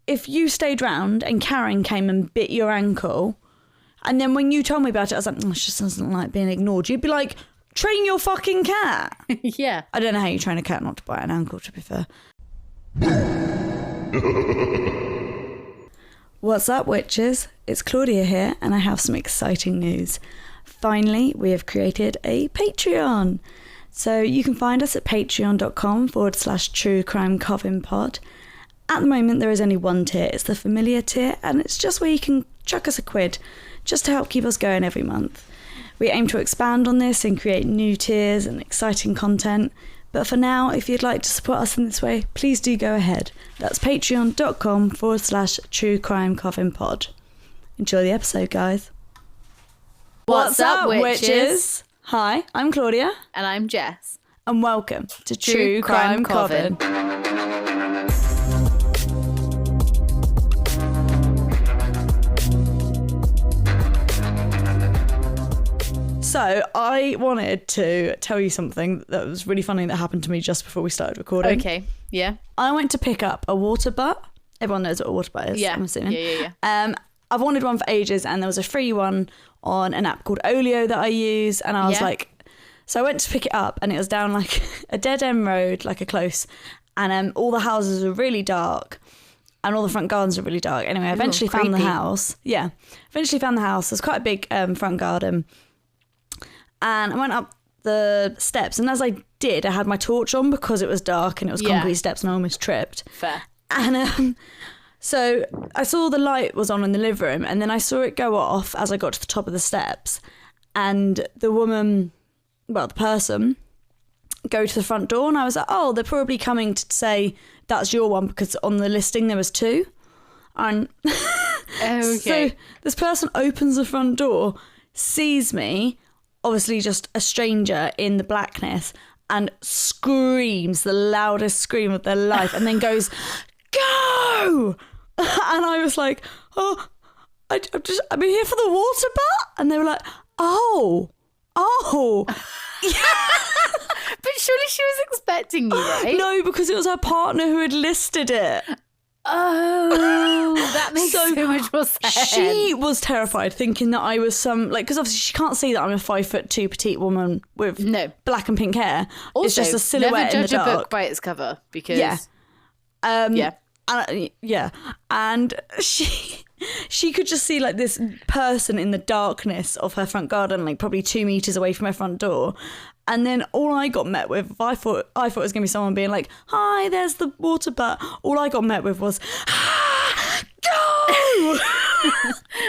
if you stayed round and Karen came and bit your ankle, and then when you told me about it, I was like, she just doesn't like being ignored. You'd be like, train your fucking cat. Yeah. I don't know how you train a cat not to bite an ankle, to be fair. What's up, witches? It's Claudia here, and I have some exciting news. Finally, we have created a Patreon. So you can find us at patreon.com/truecrimecovenpod. At the moment, there is only one tier. It's the familiar tier, and it's just where you can chuck us £1 just to help keep us going every month. We aim to expand on this and create new tiers and exciting content. But for now, if you'd like to support us in this way, please do go ahead. That's patreon.com/truecrimecovenpod. Enjoy the episode, guys. What's up, witches? Hi, I'm Claudia. And I'm Jess. And welcome to True Crime Coven. So I wanted to tell you something that was really funny that happened to me just before we started recording. Okay, yeah. I went to pick up a water butt. Everyone knows what a water butt is, Yeah. I'm assuming. Yeah. I've wanted one for ages, and there was a free one on an app called Olio that I use, and I was like, so I went to pick it up, and it was down like a dead end road, like a close, and all the houses were really dark, and all the front gardens were really dark. Anyway, I eventually found the house. Yeah, eventually found the house. There's quite a big front garden. And I went up the steps, and as I did, I had my torch on because it was dark and it was concrete steps, and I almost tripped. Fair. And so I saw the light was on in the living room, and then I saw it go off as I got to the top of the steps, and the woman, well, the person, go to the front door, and I was like, oh, they're probably coming to say that's your one because on the listing there was 2. And Okay. So this person opens the front door, sees me, obviously just a stranger in the blackness, and screams the loudest scream of their life, and then goes, go! And I was like, oh, I'm here for the water butt? And they were like, oh. But surely she was expecting you, right? No, because it was her partner who had listed it. Oh, that makes so much more sense. She was terrified, thinking that I was some, like, because obviously she can't see that I'm a 5'2" petite woman with black and pink hair. Also, it's just a silhouette never in the judge dark. a book by its cover, because and she could just see like this person in the darkness of her front garden, like probably 2 meters away from her front door. And then all I got met with, I thought it was going to be someone being like, hi, there's the water butt. All I got met with was, go!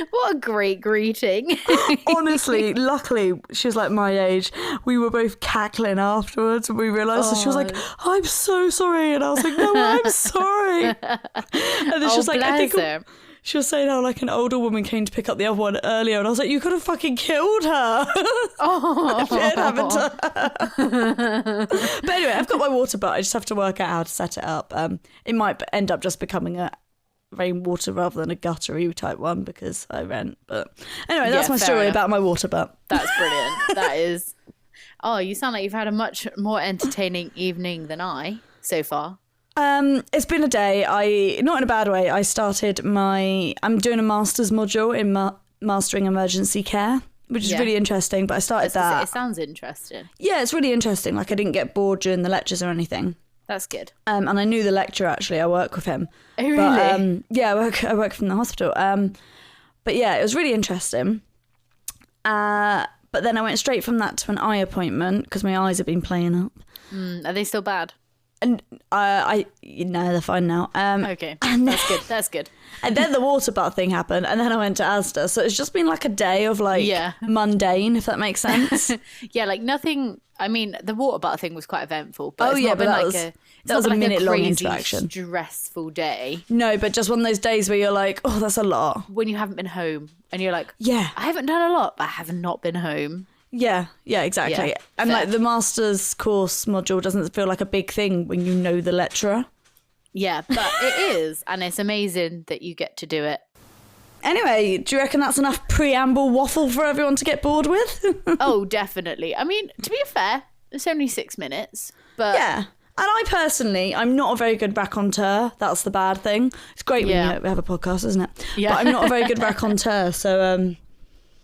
What a great greeting. Honestly, luckily, she was like my age. We were both cackling afterwards, and we realised that she was like, I'm so sorry. And I was like, no, I'm sorry. And then she was like, I think she was saying how like an older woman came to pick up the other one earlier, and I was like, you could have fucking killed her. Oh. If it had happened to her. But anyway, I've got my water butt. I just have to work out how to set it up. It might end up just becoming a rainwater rather than a guttery type one because I rent. But anyway, that's my story about my water butt. That's brilliant. That is. Oh, you sound like you've had a much more entertaining evening than I so far. It's been a day. Not in a bad way. I'm doing a master's module in mastering emergency care, which is really interesting. But I started that. It sounds interesting. Yeah, it's really interesting. Like I didn't get bored during the lectures or anything. That's good. And I knew the lecturer actually. I work with him. Oh, really? But, yeah, I work from the hospital. But yeah, it was really interesting. But then I went straight from that to an eye appointment because my eyes have been playing up. Are they still bad? And they're fine now. Okay, that's good. And then the water butt thing happened, and then I went to Asda. So it's just been like a day of like mundane, if that makes sense. Yeah, like nothing. I mean, the water butt thing was quite eventful. But that was a minute-long interaction. Stressful day. No, but just one of those days where you're like, oh, that's a lot. When you haven't been home, and you're like, yeah, I haven't done a lot, but I have not been home. Yeah, exactly. Yeah, and fair. like the master's course module doesn't feel like a big thing when you know the lecturer. Yeah, but it is, and it's amazing that you get to do it. Anyway, do you reckon that's enough preamble waffle for everyone to get bored with? Oh, definitely. I mean, to be fair, it's only 6 minutes, but yeah. I personally, I'm not a very good raconteur. That's the bad thing. It's great when we have a podcast, isn't it? Yeah. But I'm not a very good raconteur, so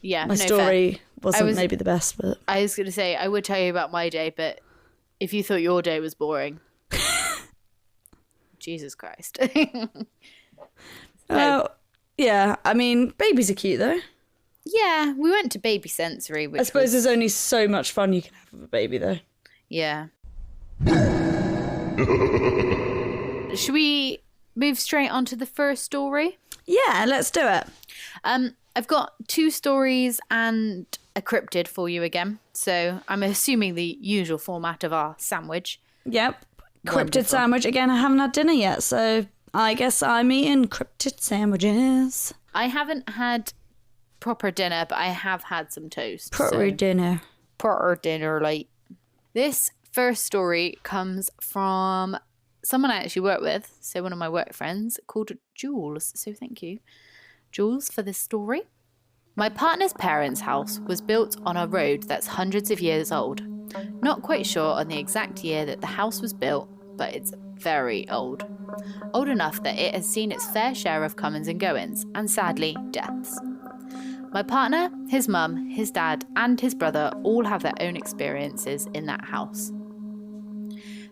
my story wasn't maybe the best. But I was going to say, I would tell you about my day, but if you thought your day was boring, Jesus Christ. Yeah, I mean, babies are cute though. Yeah, we went to Baby Sensory. I suppose there's only so much fun you can have with a baby though. Yeah. Should we move straight on to the first story? Yeah, let's do it. I've got 2 stories and a cryptid for you again. So I'm assuming the usual format of our sandwich. Yep. Cryptid sandwich. Again, I haven't had dinner yet, so I guess I'm eating cryptid sandwiches. I haven't had proper dinner, but I have had some toast. Proper dinner, like. This first story comes from someone I actually work with, so one of my work friends, called Jules. So thank you, Jules, for this story. My partner's parents' house was built on a road that's hundreds of years old. Not quite sure on the exact year that the house was built, but it's very old. Old enough that it has seen its fair share of comings and goings, and sadly, deaths. My partner, his mum, his dad, and his brother all have their own experiences in that house.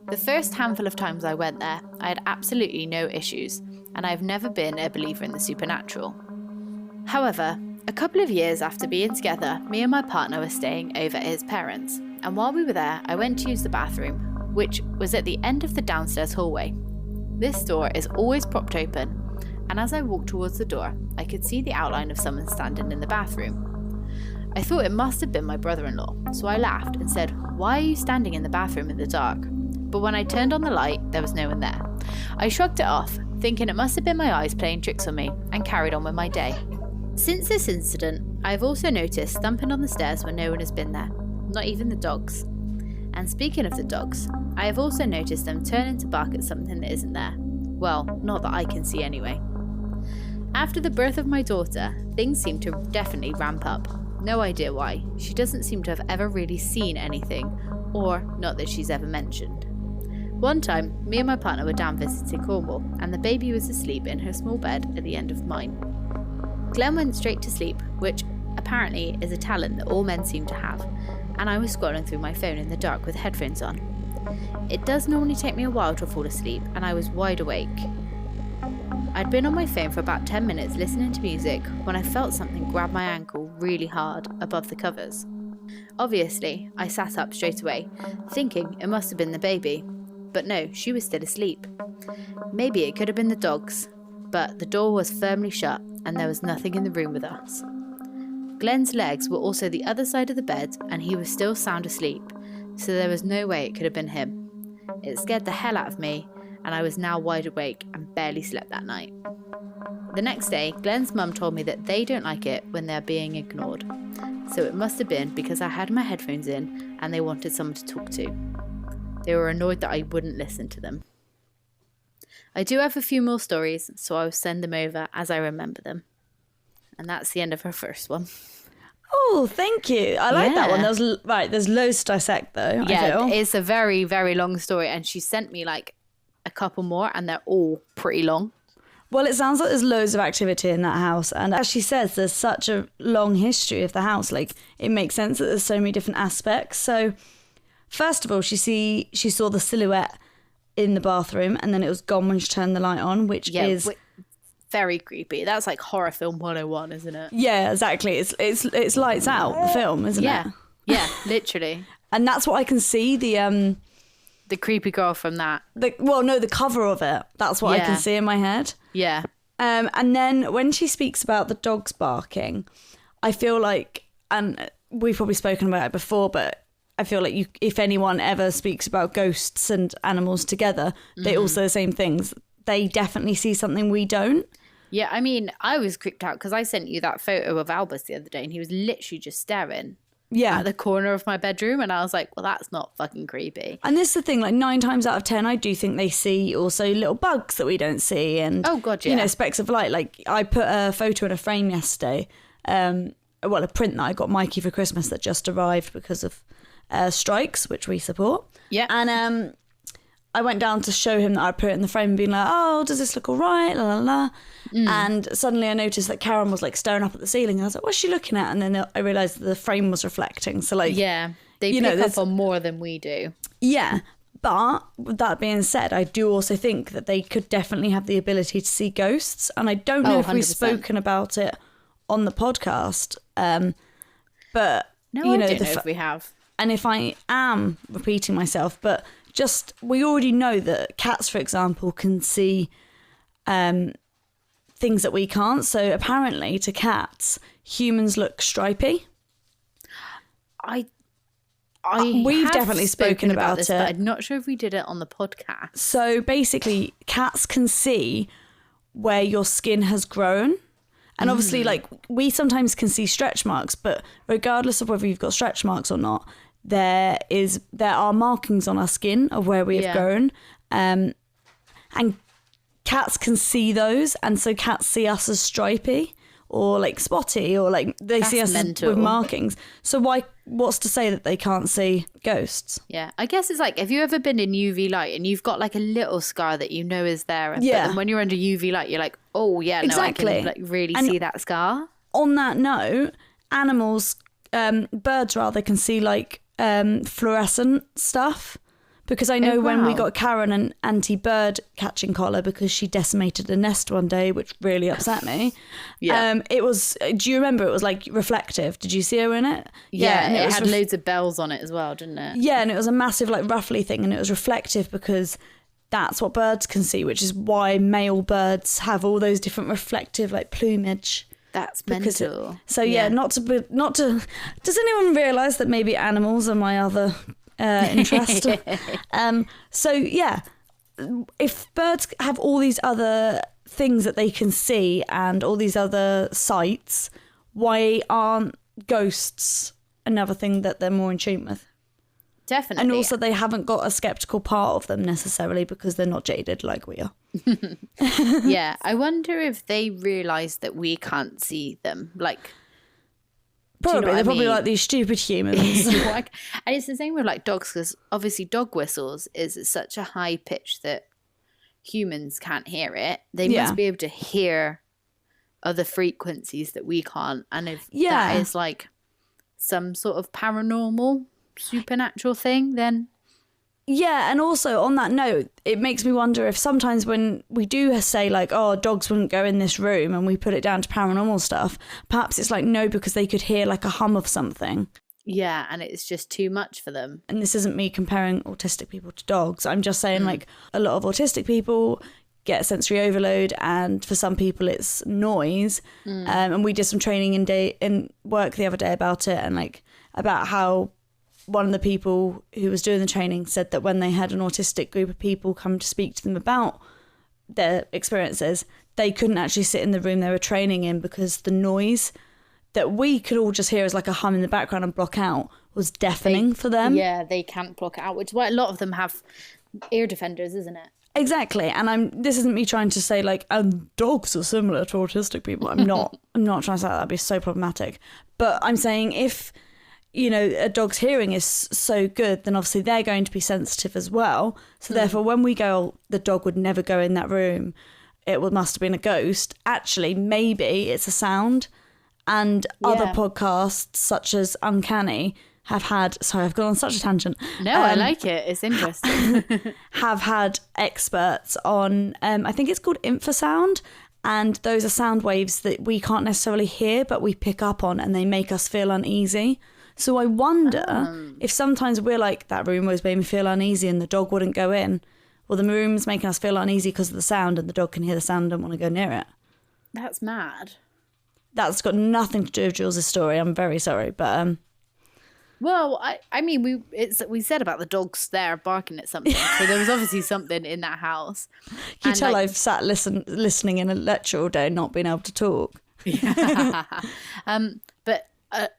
The first handful of times I went there, I had absolutely no issues, and I've never been a believer in the supernatural. However, a couple of years after being together, me and my partner were staying over at his parents', and while we were there, I went to use the bathroom, which was at the end of the downstairs hallway. This door is always propped open, and as I walked towards the door, I could see the outline of someone standing in the bathroom. I thought it must have been my brother-in-law, so I laughed and said, "Why are you standing in the bathroom in the dark?" But when I turned on the light, there was no one there. I shrugged it off, thinking it must have been my eyes playing tricks on me, and carried on with my day. Since this incident, I have also noticed thumping on the stairs when no one has been there, not even the dogs. And speaking of the dogs, I have also noticed them turning to bark at something that isn't there. Well, not that I can see anyway. After the birth of my daughter, things seem to definitely ramp up. No idea why. She doesn't seem to have ever really seen anything, or not that she's ever mentioned. One time, me and my partner were down visiting Cornwall, and the baby was asleep in her small bed at the end of mine. Glenn went straight to sleep, which apparently is a talent that all men seem to have, and I was scrolling through my phone in the dark with headphones on. It does normally take me a while to fall asleep, and I was wide awake. I'd been on my phone for about 10 minutes listening to music when I felt something grab my ankle really hard above the covers. Obviously, I sat up straight away, thinking it must have been the baby. But no, she was still asleep. Maybe it could have been the dogs, but the door was firmly shut and there was nothing in the room with us. Glenn's legs were also the other side of the bed and he was still sound asleep, so there was no way it could have been him. It scared the hell out of me, and I was now wide awake and barely slept that night. The next day, Glenn's mum told me that they don't like it when they're being ignored, so it must have been because I had my headphones in and they wanted someone to talk to. They were annoyed that I wouldn't listen to them. I do have a few more stories, so I will send them over as I remember them. And that's the end of her first one. Oh, thank you. I like that one. There's loads to dissect though. Yeah, it's a very, very long story, and she sent me like a couple more, and they're all pretty long. Well, it sounds like there's loads of activity in that house, and as she says, there's such a long history of the house. Like, it makes sense that there's so many different aspects. So, first of all, she saw the silhouette in the bathroom, and then it was gone when she turned the light on, which is very creepy. That's like horror film 101, isn't it? Yeah, exactly. It's lights out, the film, isn't it? Yeah, literally. And that's what I can see, the creepy girl from that. The cover of it. That's what I can see in my head. Yeah. And then when she speaks about the dogs barking, I feel like, and we've probably spoken about it before, but I feel like if anyone ever speaks about ghosts and animals together, they all say the same things. They definitely see something we don't. Yeah, I mean, I was creeped out because I sent you that photo of Albus the other day, and he was literally just staring at the corner of my bedroom, and I was like, well, that's not fucking creepy. And this is the thing, like 9 times out of 10, I do think they see also little bugs that we don't see, and oh god, yeah, specks of light. Like, I put a photo in a frame yesterday, a print that I got Mikey for Christmas that just arrived because of strikes, which we support. Yeah. And I went down to show him that I put it in the frame and being like, oh, does this look all right? La, la, la. And suddenly I noticed that Karen was like staring up at the ceiling. And I was like, what's she looking at? And then I realised that the frame was reflecting. So like, yeah, they pick up on more than we do. Yeah. But with that being said, I do also think that they could definitely have the ability to see ghosts. And I don't know if 100%. we've spoken about it on the podcast. But, No, you know, I don't know if we have. And if I am repeating myself, but just we already know that cats, for example, can see things that we can't. So apparently to cats, humans look stripy. We've definitely spoken about this, it. but I'm not sure if we did it on the podcast. So basically, cats can see where your skin has grown. And obviously, like, we sometimes can see stretch marks, but regardless of whether you've got stretch marks or not, there are markings on our skin of where we have grown. And cats can see those, and so cats see us as stripy or like spotty, or like they see us with markings. So what's to say that they can't see ghosts? Yeah, I guess it's like, have you ever been in UV light and you've got like a little scar that you know is there, but then when you're under UV light, you're like, oh yeah, exactly. No, I can like really see that scar. On that note, animals, birds rather, can see like fluorescent stuff. Because I know when we got Karen an anti-bird catching collar because she decimated a nest one day, which really upset me. Yeah. It was, do you remember, it was like reflective. Did you see her in it? Yeah, and it had loads of bells on it as well, didn't it? Yeah, and it was a massive like ruffly thing, and it was reflective because that's what birds can see, which is why male birds have all those different reflective like plumage. That's mental. Not to does anyone realise that maybe animals are my other interest? So yeah, if birds have all these other things that they can see and all these other sights, why aren't ghosts another thing that they're more in tune with? Definitely. And also they haven't got a skeptical part of them necessarily because they're not jaded like we are. Yeah, I wonder if they realise that we can't see them, like. Probably, they're probably like these stupid humans. And it's the same with like dogs, because obviously dog whistles is at such a high pitch that humans can't hear it. They must be able to hear other frequencies that we can't. And if that is like some sort of paranormal, supernatural thing, then... Yeah, and also on that note, it makes me wonder if sometimes when we do say like, oh, dogs wouldn't go in this room, and we put it down to paranormal stuff, perhaps it's like, no, because they could hear like a hum of something. Yeah, and it's just too much for them. And this isn't me comparing autistic people to dogs. I'm just saying like a lot of autistic people get sensory overload, and for some people it's noise. And we did some training in work the other day about it, and like about how one of the people who was doing the training said that when they had an autistic group of people come to speak to them about their experiences, they couldn't actually sit in the room they were training in because the noise that we could all just hear as like a hum in the background and block out was deafening for them. Yeah, they can't block it out, which is why a lot of them have ear defenders, isn't it? Exactly. And this isn't me trying to say like, dogs are similar to autistic people. I'm not trying to say that. That'd be so problematic. But I'm saying if, you know, a dog's hearing is so good, then obviously they're going to be sensitive as well. So therefore, when we go, oh, the dog would never go in that room, must have been a ghost. Actually, maybe it's a sound. And other podcasts, such as Uncanny, have had... Sorry, I've gone on such a tangent. No, I like it. It's interesting. have had experts on, I think it's called infrasound. And those are sound waves that we can't necessarily hear, but we pick up on, and they make us feel uneasy. So I wonder if sometimes we're like, that room always made me feel uneasy and the dog wouldn't go in. Well, the room's making us feel uneasy because of the sound, and the dog can hear the sound and don't want to go near it. That's mad. That's got nothing to do with Jules' story. I'm very sorry, but... Well, I mean, we said about the dogs there barking at something. So there was obviously something in that house. You tell I've sat listening in a lecture all day, not being able to talk. Yeah. But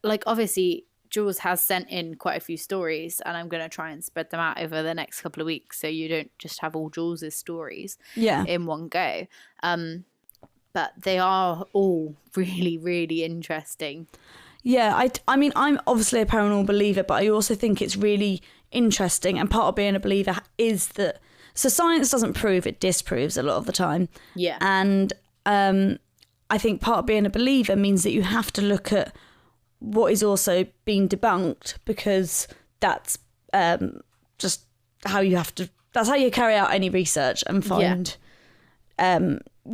like, obviously... Jules has sent in quite a few stories, and I'm going to try and spread them out over the next couple of weeks so you don't just have all Jules' stories in one go. But they are all really, really interesting. Yeah, I mean, I'm obviously a paranormal believer, but I also think it's really interesting. And part of being a believer is that So science doesn't prove, it disproves a lot of the time. Yeah. And I think part of being a believer means that you have to look at what is also being debunked, because that's just how you have to, that's how you carry out any research and find,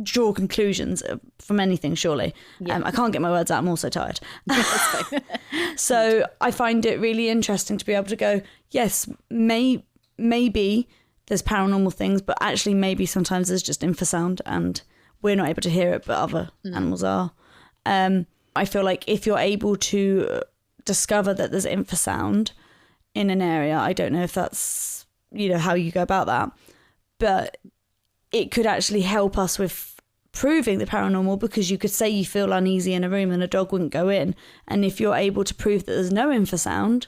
draw conclusions from anything, surely. Yeah. I can't get my words out, I'm also tired. So I find it really interesting to be able to go, yes, maybe there's paranormal things, but actually maybe sometimes there's just infrasound and we're not able to hear it, but other animals are. I feel like if you're able to discover that there's infrasound in an area, I don't know if that's, how you go about that, but it could actually help us with proving the paranormal, because you could say you feel uneasy in a room and a dog wouldn't go in. And if you're able to prove that there's no infrasound,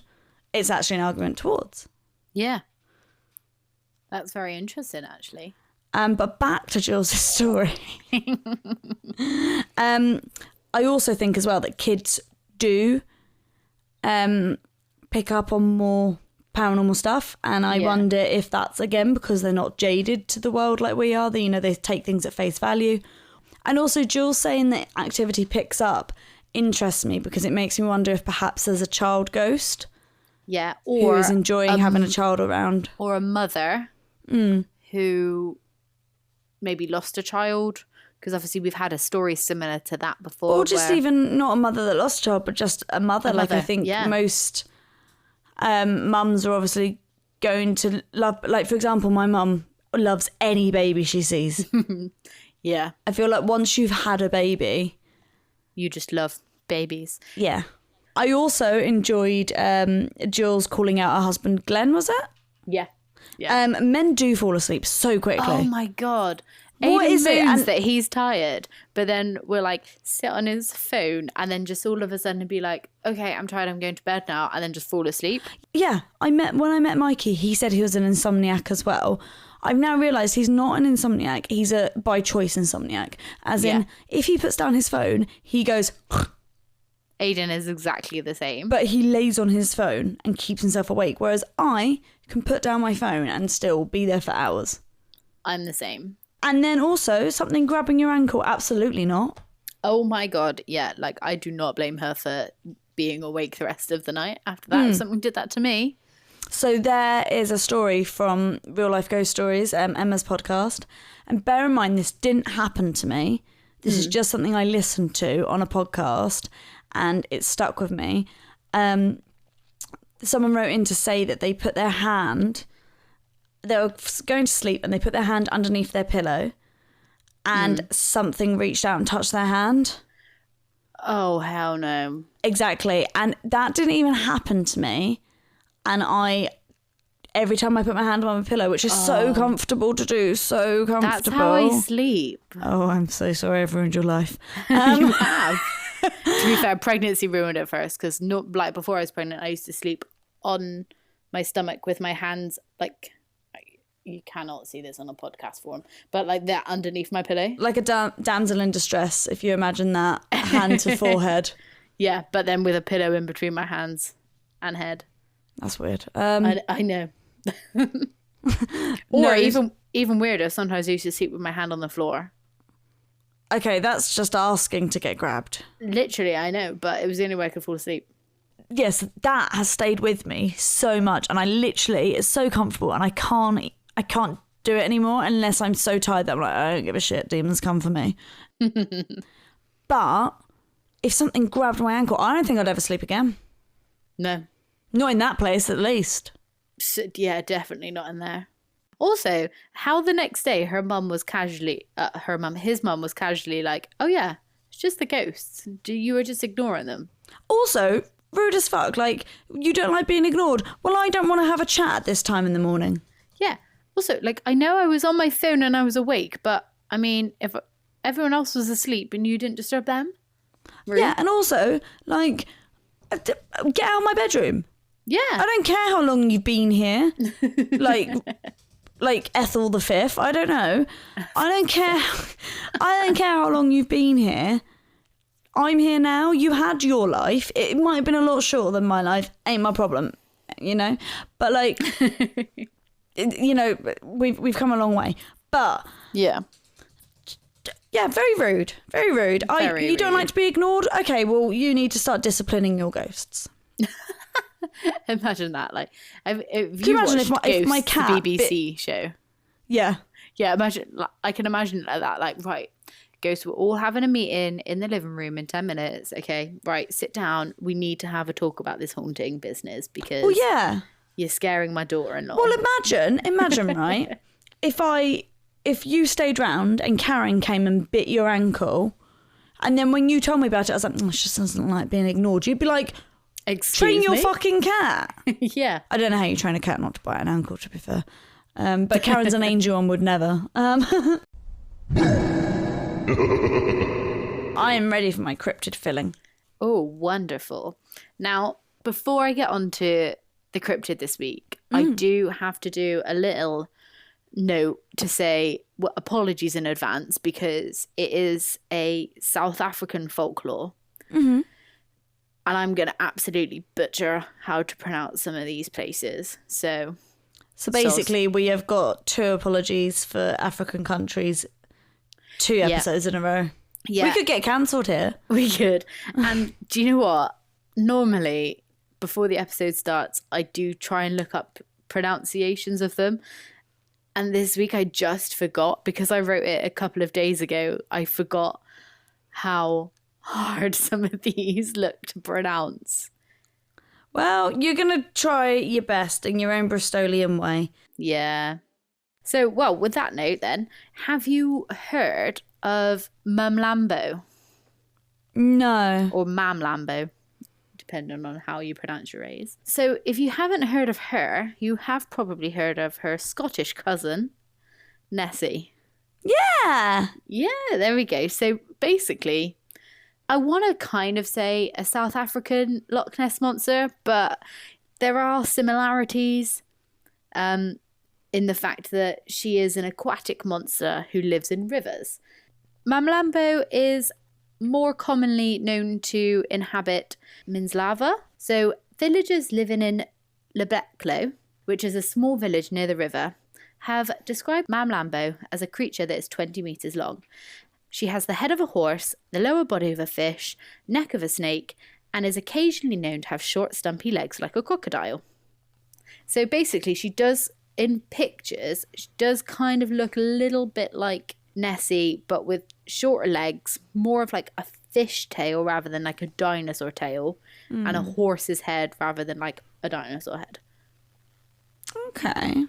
it's actually an argument towards. Yeah. That's very interesting, actually. But back to Jules' story. I also think as well that kids do pick up on more paranormal stuff, and I wonder if that's again because they're not jaded to the world like we are. They take things at face value. And also Jules saying that activity picks up interests me, because it makes me wonder if perhaps there's a child ghost. Yeah, or who is enjoying having a child around, or a mother who maybe lost a child, because obviously we've had a story similar to that before. Or just even not a mother that lost a child, but just a mother. Like I think most mums are obviously going to love, like for example, my mum loves any baby she sees. Yeah. I feel like once you've had a baby, you just love babies. Yeah. I also enjoyed Jules calling out her husband, Glenn, was it? Yeah. Men do fall asleep so quickly. Oh my God. What Aiden is it? moans that he's tired, but then we'll like sit on his phone and then just all of a sudden be like, okay, I'm tired, I'm going to bed now, and then just fall asleep. Yeah. When I met Mikey, he said he was an insomniac as well. I've now realised he's not an insomniac. He's a by choice insomniac. As in, if he puts down his phone, he goes... Aiden is exactly the same. But he lays on his phone and keeps himself awake, whereas I can put down my phone and still be there for hours. I'm the same. And then also, something grabbing your ankle, absolutely not. Oh my God, yeah. Like, I do not blame her for being awake the rest of the night after that. If something did that to me. So there is a story from Real Life Ghost Stories, Emma's podcast. And bear in mind, this didn't happen to me. This is just something I listened to on a podcast, and it stuck with me. Someone wrote in to say that they put their hand... They were going to sleep and they put their hand underneath their pillow and something reached out and touched their hand. Oh, hell no. Exactly. And that didn't even happen to me. And every time I put my hand on my pillow, which is so comfortable to do, so comfortable. That's how I sleep. Oh, I'm so sorry I've ruined your life. You have. To be fair, pregnancy ruined it first, because like before I was pregnant, I used to sleep on my stomach with my hands like... You cannot see this on a podcast form, but like that underneath my pillow. Like a damsel in distress, if you imagine that, hand to forehead. Yeah, but then with a pillow in between my hands and head. That's weird. I know. Or even weirder, sometimes I used to sleep with my hand on the floor. Okay, that's just asking to get grabbed. Literally, I know, but it was the only way I could fall asleep. Yes, that has stayed with me so much, and it's so comfortable, and I can't do it anymore unless I'm so tired that I'm like, I don't give a shit, demons come for me. But if something grabbed my ankle, I don't think I'd ever sleep again. No. Not in that place, at least. Yeah, definitely not in there. Also, how the next day his mum was casually like, oh yeah, it's just the ghosts. You were just ignoring them. Also, rude as fuck. Like, you don't like being ignored. Well, I don't want to have a chat at this time in the morning. Yeah. Also, like, I know I was on my phone and I was awake, but I mean, if everyone else was asleep and you didn't disturb them. Rude. Yeah, and also, like, get out of my bedroom. Yeah. I don't care how long you've been here. like Ethel the Fifth. I don't know. I don't care. I don't care how long you've been here. I'm here now. You had your life. It might have been a lot shorter than my life. Ain't my problem, But like... you know, we've come a long way. But Yeah. yeah, very rude. Very rude. You don't like to be ignored? Okay, well, you need to start disciplining your ghosts. Imagine that. Like, if Can you you imagine watched if my Ghosts, cat the BBC show. Yeah. Yeah, imagine. Like, I can imagine it like that. Like, right, Ghosts, we're all having a meeting in the living room in 10 minutes. Okay, right, sit down. We need to have a talk about this haunting business because Well, yeah. you're scaring my daughter-in-law. Well, imagine, right? If you stayed round and Karen came and bit your ankle, and then when you told me about it, I was like, she just doesn't like being ignored. You'd be like, train your fucking cat. Yeah. I don't know how you train a cat not to bite an ankle, to be fair. But Karen's an angel and would never. I am ready for my cryptid filling. Oh, wonderful. Now, before I get on to the cryptid this week, I do have to do a little note to say apologies in advance because it is a South African folklore. Mm-hmm. And I'm going to absolutely butcher how to pronounce some of these places. So basically, we have got 2 apologies for African countries, 2 episodes in a row. Yeah. We could get cancelled here. We could. And do you know what? Normally, before the episode starts, I do try and look up pronunciations of them. And this week I just forgot because I wrote it a couple of days ago. I forgot how hard some of these look to pronounce. Well, you're going to try your best in your own Bristolian way. Yeah. So, well, with that note then, have you heard of Mamlambo? No. Or Mamlambo, depending on how you pronounce your A's. So, if you haven't heard of her, you have probably heard of her Scottish cousin, Nessie. Yeah. Yeah, there we go. So, basically, I want to kind of say a South African Loch Ness monster, but there are similarities in the fact that she is an aquatic monster who lives in rivers. Mamlambo is more commonly known to inhabit Minslava. So villagers living in Lebeklo, which is a small village near the river, have described Mamlambo as a creature that is 20 metres long. She has the head of a horse, the lower body of a fish, neck of a snake, and is occasionally known to have short, stumpy legs like a crocodile. So basically, she does, in pictures, she does kind of look a little bit like Nessie, but with shorter legs, more of like a fish tail rather than like a dinosaur tail, and a horse's head rather than like a dinosaur head. Okay.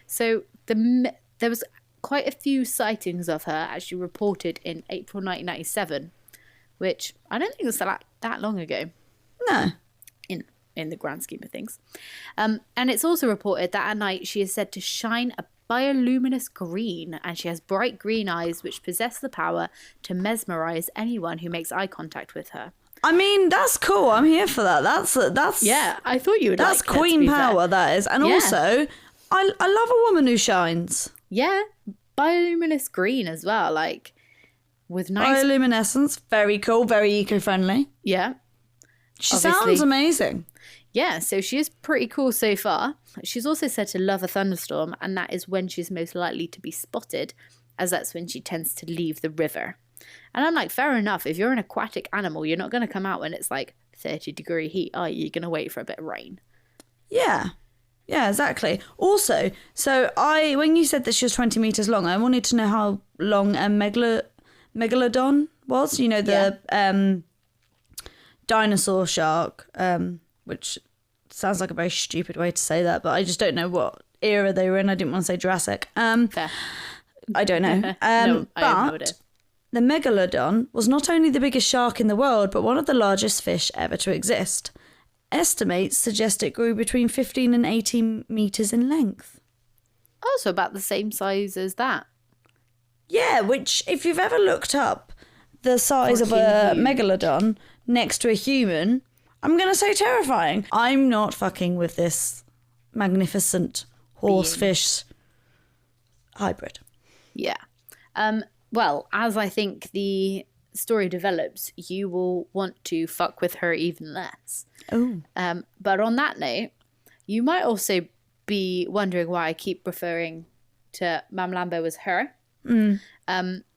So there was quite a few sightings of her actually reported in April 1997, which I don't think was that long ago. No. In the grand scheme of things. And it's also reported that at night she is said to shine a bioluminescent green, and she has bright green eyes which possess the power to mesmerize anyone who makes eye contact with her. I mean, that's cool. I'm here for that. That's Yeah, I thought you would That's like that, queen to be power, fair. that is. And Yeah. also, I love a woman who shines. Yeah, bioluminescent green as well, like with nice... Bioluminescence, very cool, very eco-friendly. Yeah. She Obviously. sounds amazing. Yeah, so she is pretty cool so far. She's also said to love a thunderstorm, and that is when she's most likely to be spotted, as that's when she tends to leave the river. And I'm like, fair enough, if you're an aquatic animal, you're not going to come out when it's like 30-degree heat, are you? You're going to wait for a bit of rain. Yeah. Yeah, exactly. Also, so when you said that she was 20 metres long, I wanted to know how long a megalodon was. You know, the dinosaur shark, which sounds like a very stupid way to say that, but I just don't know what era they were in. I didn't want to say Jurassic. Fair. I don't know. No, I have no idea. But the megalodon was not only the biggest shark in the world, but one of the largest fish ever to exist. Estimates suggest it grew between 15 and 18 metres in length. Also about the same size as that. Yeah, which, if you've ever looked up the size of a megalodon next to a human, I'm going to say terrifying. I'm not fucking with this magnificent horse-fish hybrid. Yeah. Well, as I think the story develops, you will want to fuck with her even less. Oh. But on that note, you might also be wondering why I keep referring to Mamlambo as her.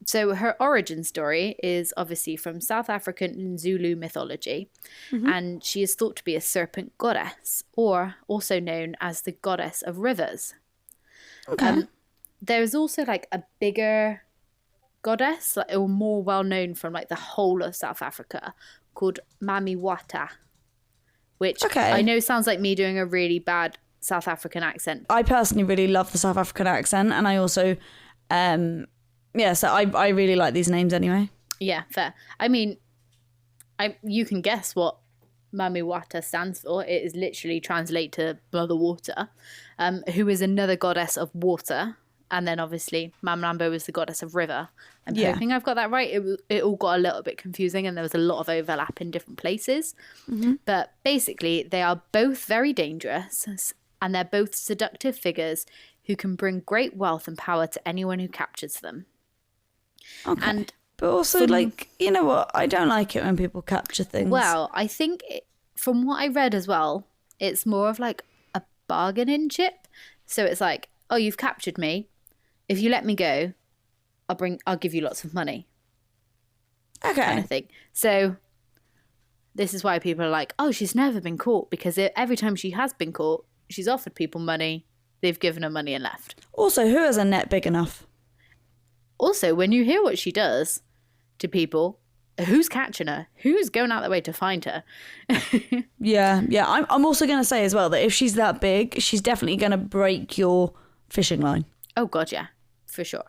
So her origin story is obviously from South African and Zulu mythology, and she is thought to be a serpent goddess, or also known as the goddess of rivers. Okay. There's also like a bigger goddess, like, or more well known from like the whole of South Africa, called Mamiwata, which I know sounds like me doing a really bad South African accent. I personally really love the South African accent, and I also, so I really like these names anyway. Yeah, fair. I mean, you can guess what Mamiwata stands for. It is literally translate to Mother Water, who is another goddess of water. And then obviously Mamlambo is the goddess of river. I'm hoping I've got that right. It all got a little bit confusing and there was a lot of overlap in different places. But basically they are both very dangerous and they're both seductive figures who can bring great wealth and power to anyone who captures them. Okay. But also, like, you know what? I don't like it when people capture things. Well, I think from what I read as well, it's more of like a bargaining chip. So it's like, oh, you've captured me. If you let me go, I'll give you lots of money. Okay. Kind of thing. So this is why people are like, oh, she's never been caught, because every time she has been caught, she's offered people money. They've given her money and left. Also, who has a net big enough? Also, when you hear what she does to people, who's catching her? Who's going out their way to find her? Yeah. I'm also going to say as well that if she's that big, she's definitely going to break your fishing line. Oh, God, yeah, for sure.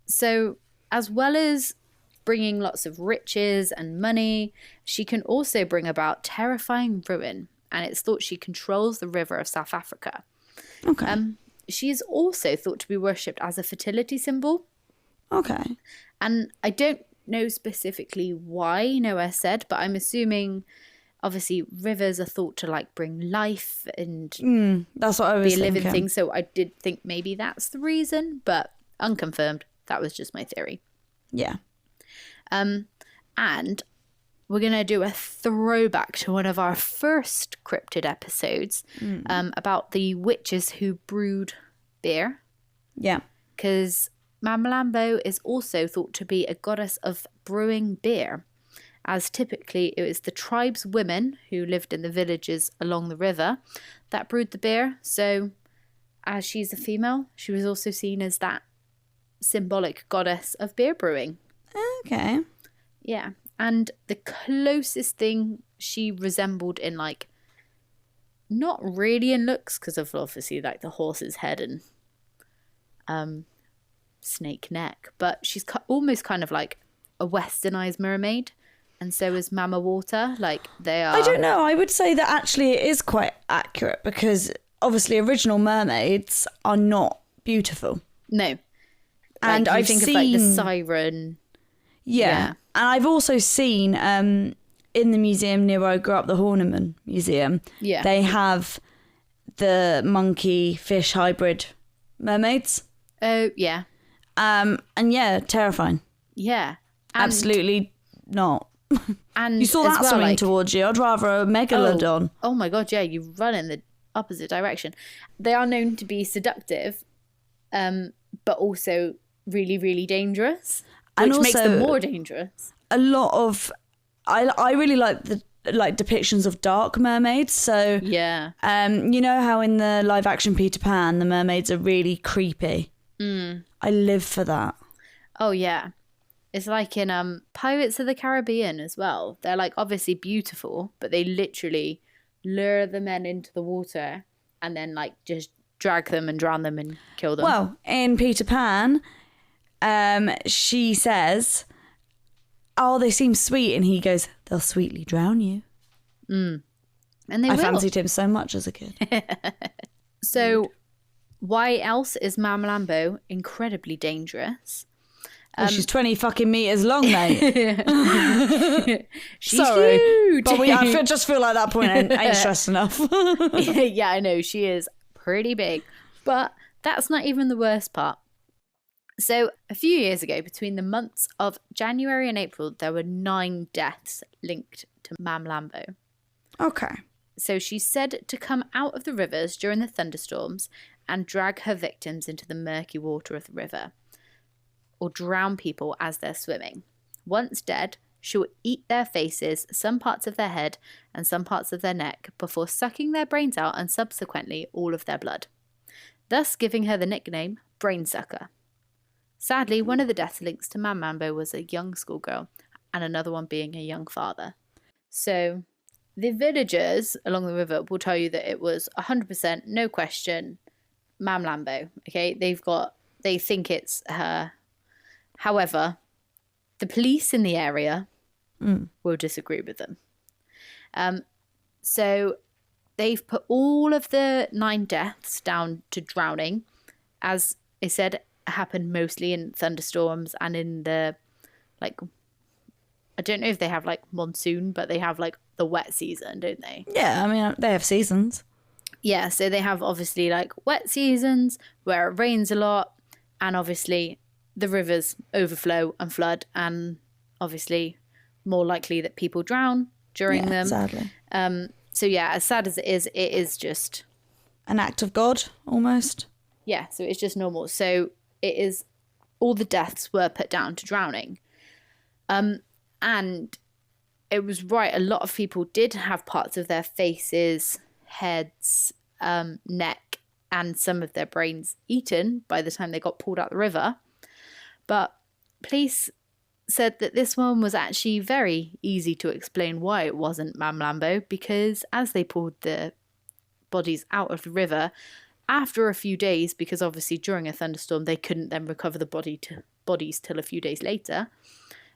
So as well as bringing lots of riches and money, she can also bring about terrifying ruin. And it's thought she controls the river of South Africa. Okay. She is also thought to be worshipped as a fertility symbol. Okay. And I don't know specifically why Noah said, but I'm assuming obviously rivers are thought to like bring life and that's what I was be a living thinking. thing. So I did think maybe that's the reason, but unconfirmed. That was just my theory. Yeah. And we're going to do a throwback to one of our first cryptid episodes about the witches who brewed beer. Yeah. Because Mamlambo is also thought to be a goddess of brewing beer, as typically it was the tribe's women who lived in the villages along the river that brewed the beer. So as she's a female, she was also seen as that symbolic goddess of beer brewing. Okay. Yeah. And the closest thing she resembled in, like, not really in looks, because of obviously like the horse's head and snake neck, but she's almost kind of like a westernized mermaid, and so is Mama Water. Like, they are. I don't know. I would say that actually it is quite accurate, because obviously original mermaids are not beautiful. No. And like, I've think seen of like the siren. Yeah. And I've also seen in the museum near where I grew up, the Horniman Museum, they have the monkey fish hybrid mermaids. Oh, yeah. And yeah, terrifying. Yeah. Absolutely not. And you saw that swimming towards you. I'd rather a megalodon. Oh my God, yeah, you run in the opposite direction. They are known to be seductive, but also really, really dangerous. Which and makes them more dangerous. A lot of, I really like the depictions of dark mermaids. So yeah, you know how in the live action Peter Pan the mermaids are really creepy. I live for that. Oh yeah, it's like in Pirates of the Caribbean as well. They're like obviously beautiful, but they literally lure the men into the water and then like just drag them and drown them and kill them. Well, in Peter Pan, she says, oh, they seem sweet, and he goes, they'll sweetly drown you. And I fancied him so much as a kid. So why else is Mamlambo incredibly dangerous? Well, she's 20 fucking meters long, mate. She's huge. But I just feel like that point ain't stressed enough. Yeah, I know, she is pretty big, but that's not even the worst part. So a few years ago, between the months of January and April, there were 9 deaths linked to Mamlambo. Okay. So she's said to come out of the rivers during the thunderstorms and drag her victims into the murky water of the river, or drown people as they're swimming. Once dead, she will eat their faces, some parts of their head, and some parts of their neck before sucking their brains out and subsequently all of their blood, thus giving her the nickname Brain Sucker. Sadly, one of the deaths linked to Mamlambo was a young schoolgirl, and another one being a young father. So the villagers along the river will tell you that it was 100%, no question, Mamlambo. Okay, they think it's her. However, the police in the area will disagree with them. So they've put all of the 9 deaths down to drowning. As I said, happened mostly in thunderstorms and in the, like, I don't know if they have like monsoon, but they have like the wet season, don't they? Yeah, I mean, they have seasons. Yeah, so they have obviously like wet seasons where it rains a lot, and obviously the rivers overflow and flood, and obviously more likely that people drown during them. Sadly. So yeah, as sad as it is just an act of God, almost. Yeah, so it's just normal. So it is, all the deaths were put down to drowning. And it was right, a lot of people did have parts of their faces, heads, neck, and some of their brains eaten by the time they got pulled out the river. But police said that this one was actually very easy to explain why it wasn't Mamlambo, because as they pulled the bodies out of the river, after a few days, because obviously during a thunderstorm they couldn't then recover the bodies till a few days later,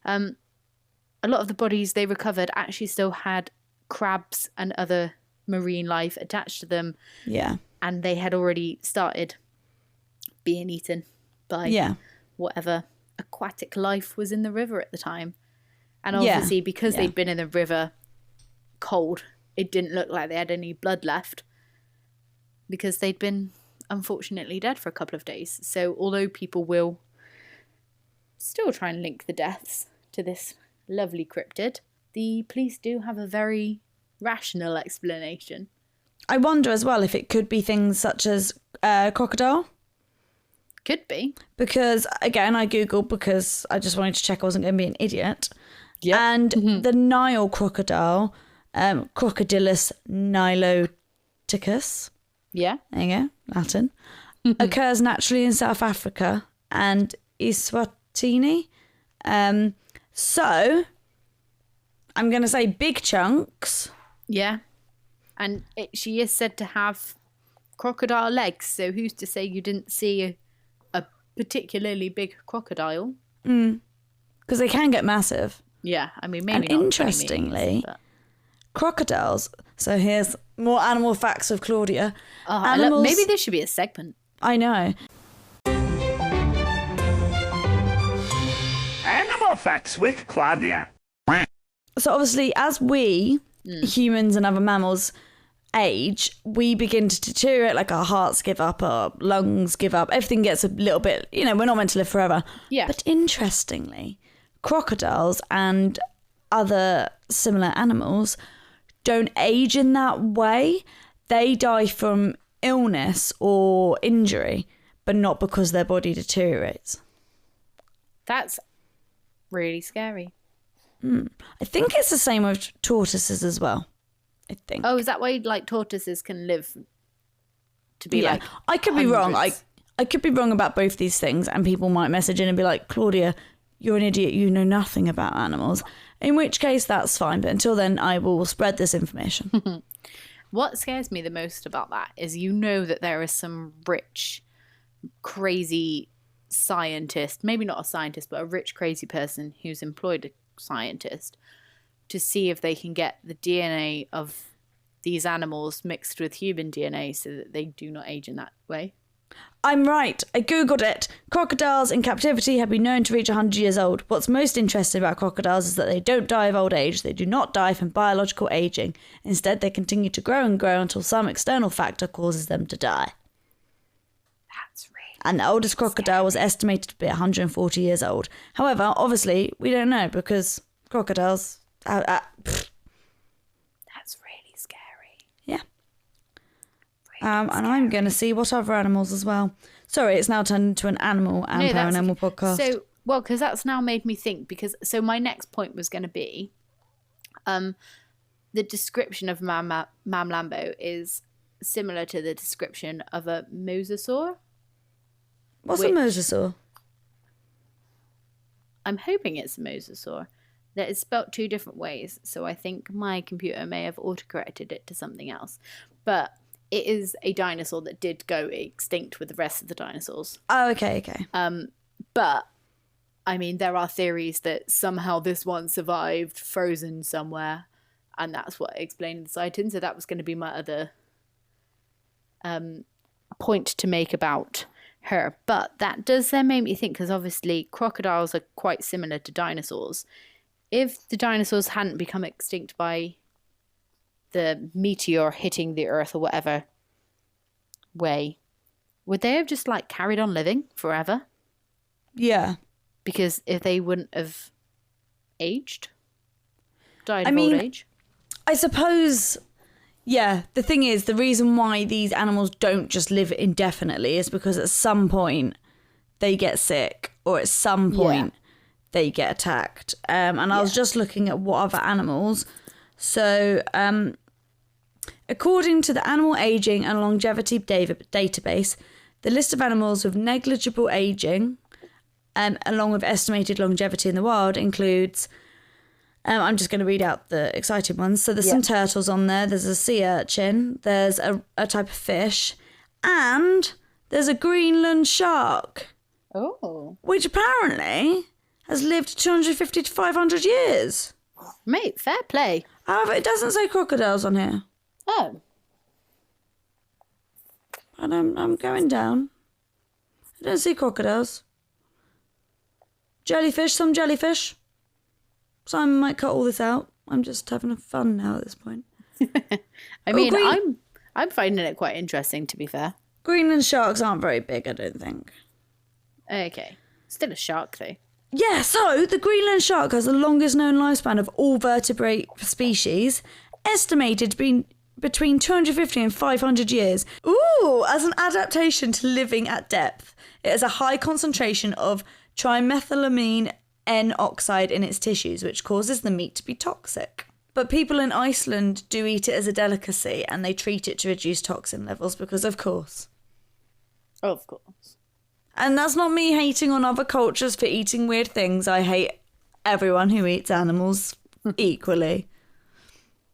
a lot of the bodies they recovered actually still had crabs and other marine life attached to them. Yeah. And they had already started being eaten by whatever aquatic life was in the river at the time. And obviously because they'd been in the river cold, it didn't look like they had any blood left, because they'd been unfortunately dead for a couple of days. So although people will still try and link the deaths to this lovely cryptid, the police do have a very rational explanation. I wonder as well if it could be things such as crocodile. Could be. Because, again, I Googled because I just wanted to check I wasn't going to be an idiot. Yep. And the Nile crocodile, Crocodilus niloticus, yeah, there you go, Latin, occurs naturally in South Africa and Eswatini. So, I'm going to say big chunks. Yeah. And she is said to have crocodile legs, so who's to say you didn't see a particularly big crocodile? Because they can get massive. Yeah, I mean, maybe and not. Interestingly, meters, but... crocodiles. So here's more animal facts with Claudia. Maybe this should be a segment. I know. Animal facts with Claudia. So obviously, as we, humans and other mammals, age, we begin to deteriorate, like our hearts give up, our lungs give up, everything gets a little bit, we're not meant to live forever. Yeah. But interestingly, crocodiles and other similar animals don't age in that way. They die from illness or injury, but not because their body deteriorates. That's really scary. I think it's the same with tortoises as well. I think. Oh, is that why like tortoises can live to be like I could hundreds? be wrong. I could be wrong about both these things, and people might message in and be like, Claudia, you're an idiot, you know nothing about animals. In which case that's fine, but until then I will spread this information. What scares me the most about that is that there is some rich, crazy scientist, maybe not a scientist, but a rich, crazy person who's employed a scientist to see if they can get the DNA of these animals mixed with human DNA so that they do not age in that way. I'm right. I googled it. Crocodiles in captivity have been known to reach 100 years old. What's most interesting about crocodiles is that they don't die of old age. They do not die from biological aging. Instead, they continue to grow and grow until some external factor causes them to die. That's really And the oldest crocodile was estimated to be 140 years old. However, obviously, we don't know because crocodiles... That's really scary. And I'm going to see what other animals as well. Sorry, it's now turned into an animal and paranormal podcast. So, well, because that's now made me think. So my next point was going to be, the description of Mamlambo is similar to the description of a mosasaur. What's a mosasaur? I'm hoping it's a mosasaur. That is spelt 2 different ways, so I think my computer may have autocorrected it to something else. But it is a dinosaur that did go extinct with the rest of the dinosaurs. Oh, okay. But, I mean, there are theories that somehow this one survived, frozen somewhere, and that's what explained the sighting. So that was going to be my other point to make about her. But that does then make me think, because obviously crocodiles are quite similar to dinosaurs. If the dinosaurs hadn't become extinct by the meteor hitting the earth or whatever way, would they have just like carried on living forever? Yeah. Because if they wouldn't have aged, died of old age. I suppose, yeah, the thing is, the reason why these animals don't just live indefinitely is because at some point they get sick, or at some point they get attacked. And I was just looking at what other animals. So, according to the Animal Aging and Longevity Database, the list of animals with negligible aging, along with estimated longevity in the wild, includes... I'm just going to read out the exciting ones. So there's some turtles on there. There's a sea urchin. There's a type of fish. And there's a Greenland shark. Oh. Which apparently has lived 250 to 500 years. Mate, fair play. However, it doesn't say crocodiles on here. Oh. And I'm going down. I don't see crocodiles. Jellyfish, some jellyfish. Simon might cut all this out. I'm just having fun now at this point. I mean, I'm finding it quite interesting, to be fair. Greenland sharks aren't very big, I don't think. Okay. Still a shark, though. Yeah, so the Greenland shark has the longest known lifespan of all vertebrate species, estimated to be between 250 and 500 years. Ooh, as an adaptation to living at depth, it has a high concentration of trimethylamine N-oxide in its tissues, which causes the meat to be toxic. But people in Iceland do eat it as a delicacy, and they treat it to reduce toxin levels because, of course. Of course. And that's not me hating on other cultures for eating weird things. I hate everyone who eats animals equally,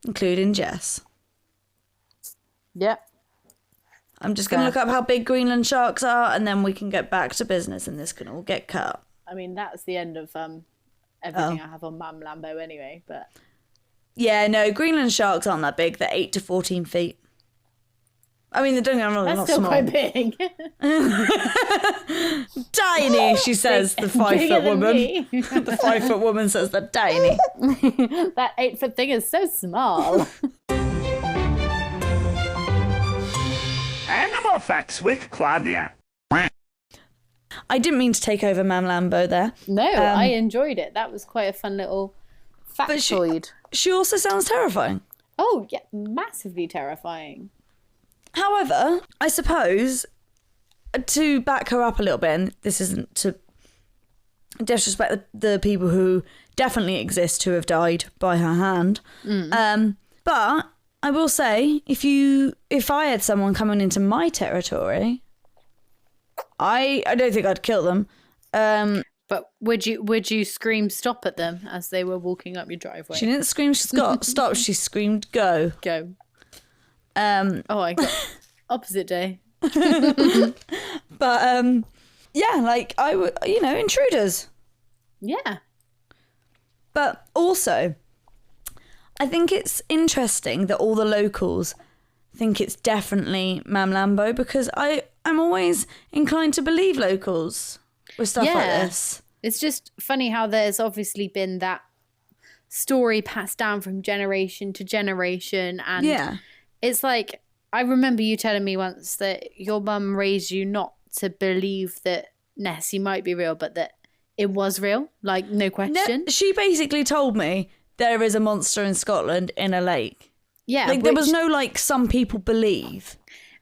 including Jess. Yep. I'm just going to look up how big Greenland sharks are, and then we can get back to business, and this can all get cut. I mean, that's the end of everything I have on Mamlambo anyway, but... Yeah, no, Greenland sharks aren't that big. They're 8 to 14 feet. I mean, they're not still small. quite big. Tiny, she says, the 5-foot woman. The 5-foot woman says they're tiny. That 8-foot thing is so small. Animal facts with Claudia. I didn't mean to take over Mamlambo there. No, I enjoyed it. That was quite a fun little factoid. She also sounds terrifying. Oh, yeah, massively terrifying. However, I suppose, to back her up a little bit, and this isn't to disrespect the people who definitely exist who have died by her hand, but I will say, if I had someone coming into my territory, I don't think I'd kill them. But would you scream stop at them as they were walking up your driveway? She didn't scream stop. She screamed go. Go. Oh, I got opposite day. But yeah, like I would, intruders. Yeah. But also, I think it's interesting that all the locals think it's definitely Mamlambo, because I'm always inclined to believe locals with stuff like this. It's just funny how there's obviously been that story passed down from generation to generation, and it's like, I remember you telling me once that your mum raised you not to believe that Nessie might be real, but that it was real, like no question. She basically told me there is a monster in Scotland in a lake. Yeah. Like there was no like some people believe.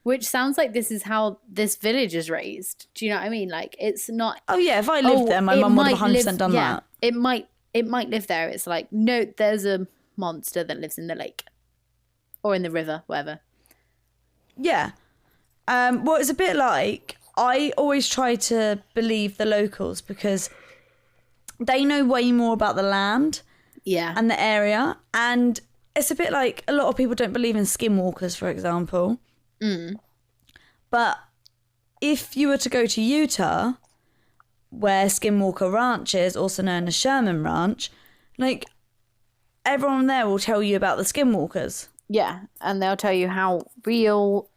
Which sounds like this is how this village is raised. Do you know what I mean? Like, it's not... Oh, yeah, if I lived there, my mum would have 100% done that. It might live there. It's like, no, there's a monster that lives in the lake. Or in the river, whatever. Yeah. Well, it's a bit like, I always try to believe the locals because they know way more about the land and the area. And it's a bit like a lot of people don't believe in skinwalkers, for example. But if you were to go to Utah, where Skinwalker Ranch is, also known as Sherman Ranch, like, everyone there will tell you about the skinwalkers. Yeah, and they'll tell you how real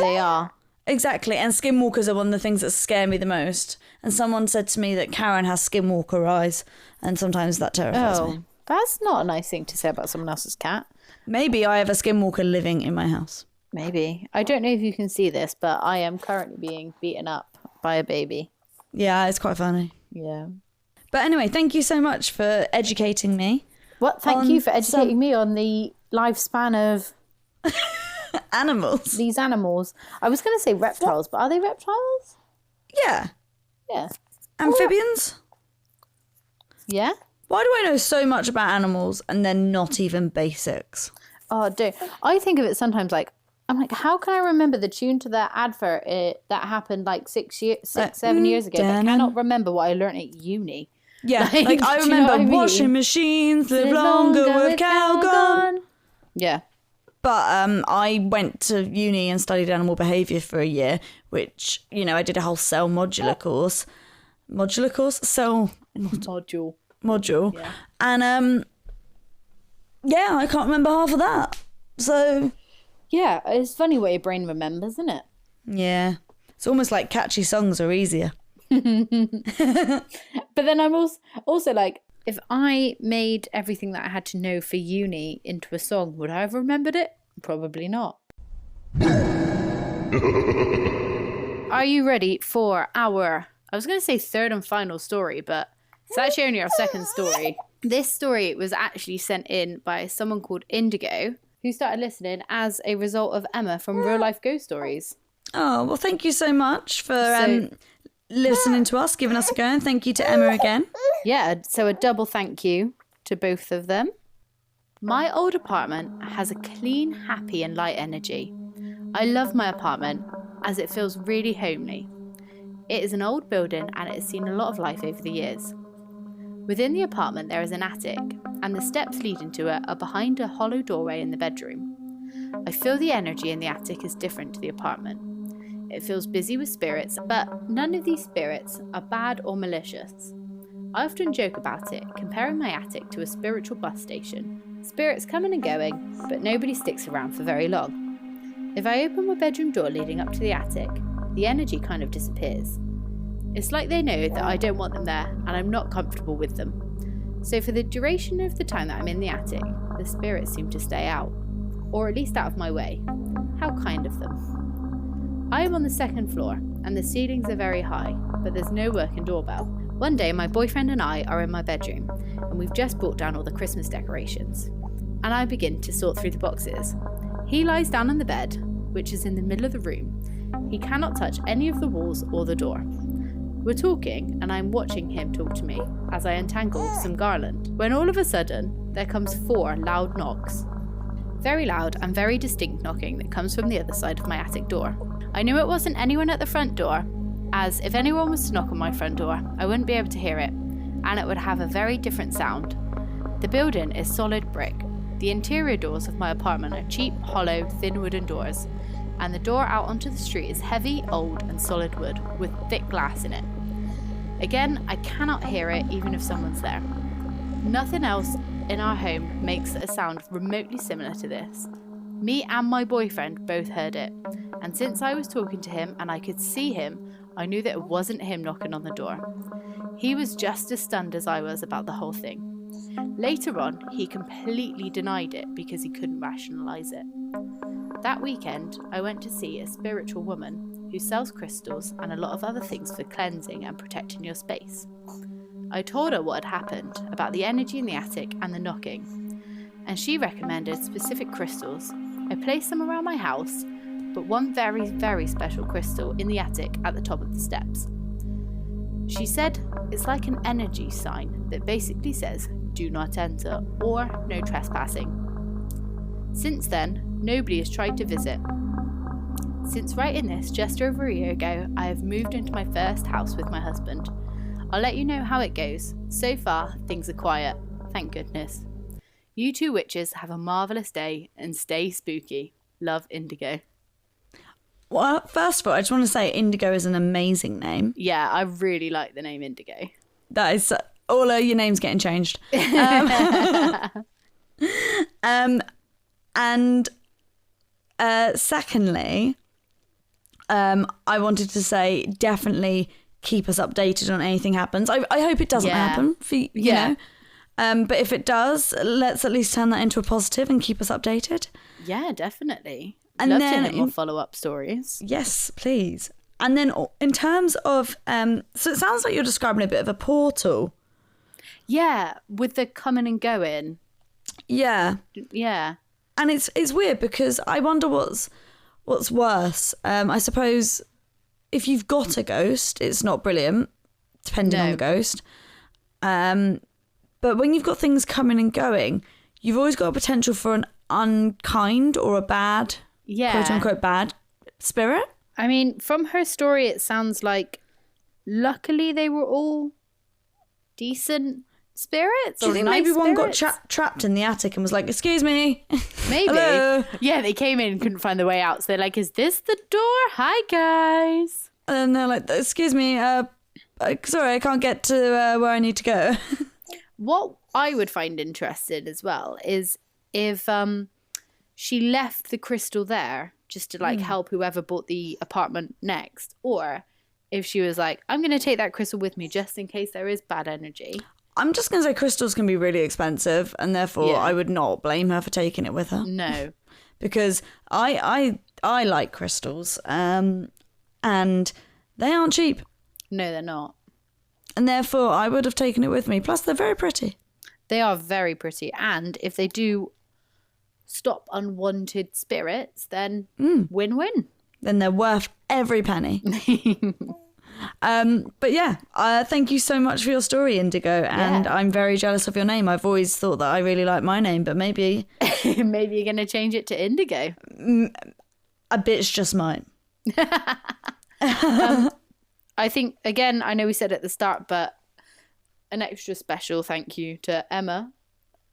they are. Exactly, and skinwalkers are one of the things that scare me the most. And someone said to me that Karen has skinwalker eyes, and sometimes that terrifies me. That's not a nice thing to say about someone else's cat. Maybe I have a skinwalker living in my house. Maybe. I don't know if you can see this, but I am currently being beaten up by a baby. Yeah, it's quite funny. Yeah. But anyway, thank you so much for educating me. What? Thank you for educating me on the lifespan of... animals. These animals. I was going to say reptiles, but are they reptiles? Yeah. Yeah. Amphibians? Yeah? Why do I know so much about animals and then not even basics? Oh, dude. I think of it sometimes like, I'm like, how can I remember the tune to that advert that happened like 7 years ago? I cannot remember what I learned at uni. Yeah, like I remember washing machines live longer with Calgon. Yeah. But I went to uni and studied animal behaviour for a year, which, you know, I did a whole cell modular course. Modular course? Cell... Module. Yeah. And, yeah, I can't remember half of that. So... Yeah, it's funny what your brain remembers, isn't it? Yeah. It's almost like catchy songs are easier. But then I'm also like, if I made everything that I had to know for uni into a song, would I have remembered it? Probably not. Are you ready for our, I was going to say third and final story, but it's actually only our second story. This story was actually sent in by someone called Indigo, who started listening as a result of Emma from Real Life Ghost Stories. Oh, well, thank you so much for listening to us, giving us a go, and thank you to Emma again. Yeah, so a double thank you to both of them. My old apartment has a clean, happy and light energy. I love my apartment as it feels really homely. It is an old building and it has seen a lot of life over the years. Within the apartment there is an attic, and the steps leading to it are behind a hollow doorway in the bedroom. I feel the energy in the attic is different to the apartment. It feels busy with spirits, but none of these spirits are bad or malicious. I often joke about it, comparing my attic to a spiritual bus station. Spirits coming and going, but nobody sticks around for very long. If I open my bedroom door leading up to the attic, the energy kind of disappears. It's like they know that I don't want them there and I'm not comfortable with them. So for the duration of the time that I'm in the attic, the spirits seem to stay out, or at least out of my way. How kind of them. I am on the second floor and the ceilings are very high, but there's no working doorbell. One day my boyfriend and I are in my bedroom and we've just brought down all the Christmas decorations. And I begin to sort through the boxes. He lies down on the bed, which is in the middle of the room. He cannot touch any of the walls or the door. We're talking and I'm watching him talk to me as I untangle some garland, when all of a sudden there comes 4 loud knocks. Very loud and very distinct knocking that comes from the other side of my attic door. I knew it wasn't anyone at the front door, as if anyone was to knock on my front door, I wouldn't be able to hear it, and it would have a very different sound. The building is solid brick. The interior doors of my apartment are cheap, hollow, thin wooden doors, and the door out onto the street is heavy, old and solid wood with thick glass in it. Again, I cannot hear it even if someone's there. Nothing else in our home makes a sound remotely similar to this. Me and my boyfriend both heard it, and since I was talking to him and I could see him, I knew that it wasn't him knocking on the door. He was just as stunned as I was about the whole thing. Later on, he completely denied it because he couldn't rationalise it. That weekend, I went to see a spiritual woman who sells crystals and a lot of other things for cleansing and protecting your space. I told her what had happened about the energy in the attic and the knocking, and she recommended specific crystals. I placed them around my house, but one very, very special crystal in the attic at the top of the steps. She said it's like an energy sign that basically says, do not enter or no trespassing. Since then, nobody has tried to visit. Since writing this just over a year ago, I have moved into my first house with my husband. I'll let you know how it goes. So far, things are quiet. Thank goodness. You two witches have a marvellous day and stay spooky. Love, Indigo. Well, first of all, I just want to say Indigo is an amazing name. Yeah, I really like the name Indigo. That is all of your names getting changed. And secondly, I wanted to say definitely keep us updated on anything happens. I hope it doesn't happen for you know. But if it does, let's at least turn that into a positive and keep us updated. Yeah, definitely. And love then to hear more follow-up stories. Yes, please. And then in terms of, so it sounds like you're describing a bit of a portal. Yeah, with the coming and going. Yeah. Yeah. And it's weird because I wonder what's worse. I suppose if you've got a ghost, it's not brilliant, depending on the ghost. But when you've got things coming and going, you've always got a potential for an unkind or a bad, quote unquote, bad spirit. I mean, from her story, it sounds like luckily they were all decent spirits. Do you think maybe one got trapped in the attic and was like, excuse me? Maybe. Hello? Yeah, they came in and couldn't find their way out. So they're like, is this the door? Hi, guys. And they're like, excuse me, sorry, I can't get to where I need to go. What I would find interesting as well is if she left the crystal there just to like help whoever bought the apartment next, or if she was like, I'm going to take that crystal with me just in case there is bad energy. I'm just going to say crystals can be really expensive, and therefore I would not blame her for taking it with her. No. Because I like crystals, and they aren't cheap. No, they're not. And therefore, I would have taken it with me. Plus, they're very pretty. They are very pretty. And if they do stop unwanted spirits, then win-win. Then they're worth every penny. But yeah, thank you so much for your story, Indigo. And I'm very jealous of your name. I've always thought that I really like my name, but maybe... maybe you're going to change it to Indigo. A bitch just might. I think, again, I know we said at the start, but an extra special thank you to Emma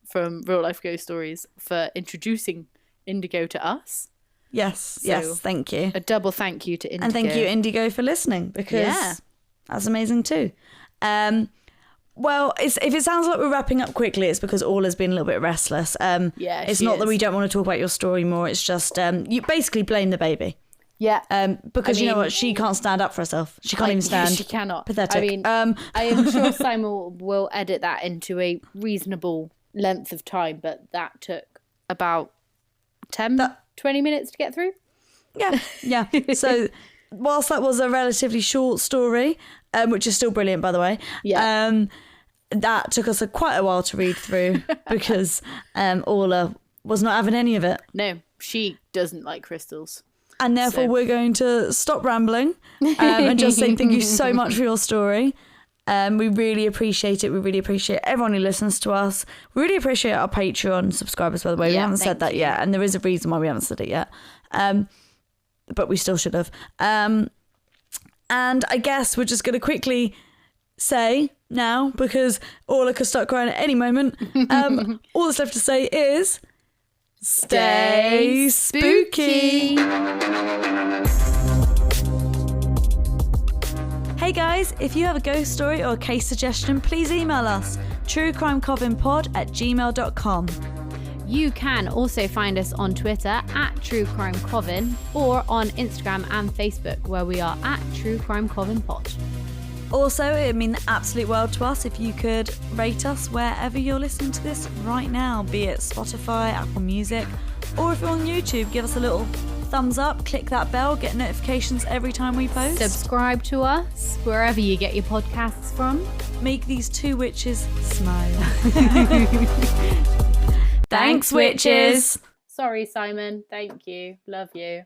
from Real Life Ghost Stories for introducing Indigo to us. Yes, So, yes, thank you. A double thank you to Indigo. And thank you, Indigo, for listening, because that's amazing too. Well, if it sounds like we're wrapping up quickly, it's because all has been a little bit restless. It's not that we don't want to talk about your story more. It's just you basically blame the baby. Yeah. Because you know what? She can't stand up for herself. She can't even stand. She cannot. Pathetic. I mean, I am sure Simon will edit that into a reasonable length of time, but that took about 20 minutes to get through. Yeah. So whilst that was a relatively short story, which is still brilliant, by the way, that took us quite a while to read through because Orla was not having any of it. No, she doesn't like crystals. And therefore we're going to stop rambling and just say thank you so much for your story. We really appreciate it. We really appreciate everyone who listens to us. We really appreciate our Patreon subscribers, by the way. We haven't said that yet, and there is a reason why we haven't said it yet. But we still should have. And I guess we're just going to quickly now, because Orla could start crying at any moment. All that's left to say is... Stay spooky! Hey guys, if you have a ghost story or a case suggestion, please email us, truecrimecovenpod@gmail.com. You can also find us on Twitter @truecrimecoven or on Instagram and Facebook, where we are @truecrimecovenpod. Also, it would mean the absolute world to us if you could rate us wherever you're listening to this right now, be it Spotify, Apple Music, or if you're on YouTube, give us a little thumbs up, click that bell, get notifications every time we post. Subscribe to us wherever you get your podcasts from. Make these two witches smile. Thanks, witches. Sorry, Simon. Thank you. Love you.